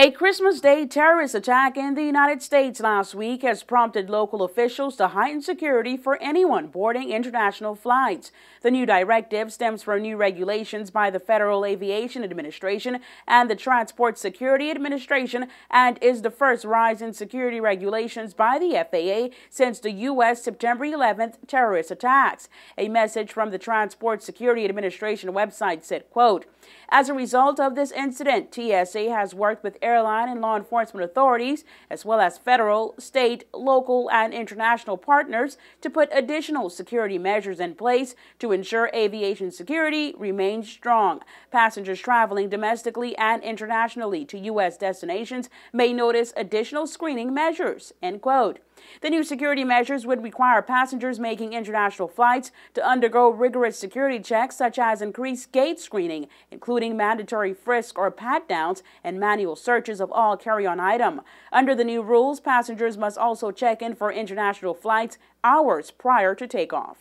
A Christmas Day terrorist attack in the United States last week has prompted local officials to heighten security for anyone boarding international flights. The new directive stems from new regulations by the Federal Aviation Administration and the Transport Security Administration and is the first rise in security regulations by the FAA since the U.S. September 11th terrorist attacks. A message from the Transport Security Administration website said, quote, "As a result of this incident, TSA has worked with airline and law enforcement authorities, as well as federal, state, local, and international partners to put additional security measures in place to ensure aviation security remains strong. Passengers traveling domestically and internationally to U.S. destinations may notice additional screening measures," end quote. The new security measures would require passengers making international flights to undergo rigorous security checks such as increased gate screening, including mandatory frisk or pat-downs and manual searches of all carry-on items. Under the new rules, passengers must also check in for international flights hours prior to takeoff.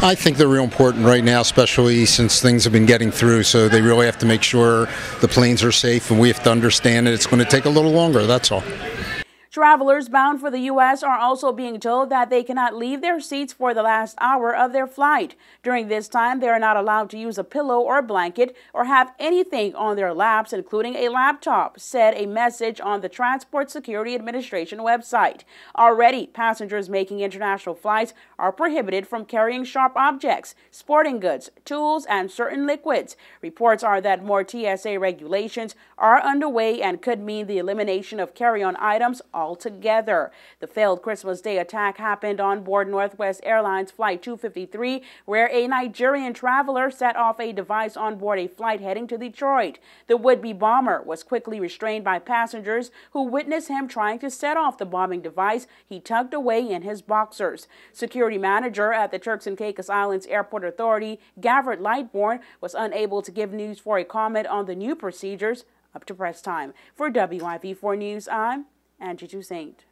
I think they're real important right now, especially since things have been getting through, so they really have to make sure the planes are safe, and we have to understand that it's going to take a little longer, that's all. Travelers bound for the U.S. are also being told that they cannot leave their seats for the last hour of their flight. During this time, they are not allowed to use a pillow or blanket or have anything on their laps, including a laptop, said a message on the Transport Security Administration website. Already, passengers making international flights are prohibited from carrying sharp objects, sporting goods, tools, and certain liquids. Reports are that more TSA regulations are underway and could mean the elimination of carry-on items altogether. The failed Christmas Day attack happened on board Northwest Airlines Flight 253, where a Nigerian traveler set off a device on board a flight heading to Detroit. The would-be bomber was quickly restrained by passengers who witnessed him trying to set off the bombing device he tucked away in his boxers. Security manager at the Turks and Caicos Islands Airport Authority, Gavert Lightbourne, was unable to give News 4 a comment on the new procedures up to press time. For WIV4 News, I'm Angie Toussaint.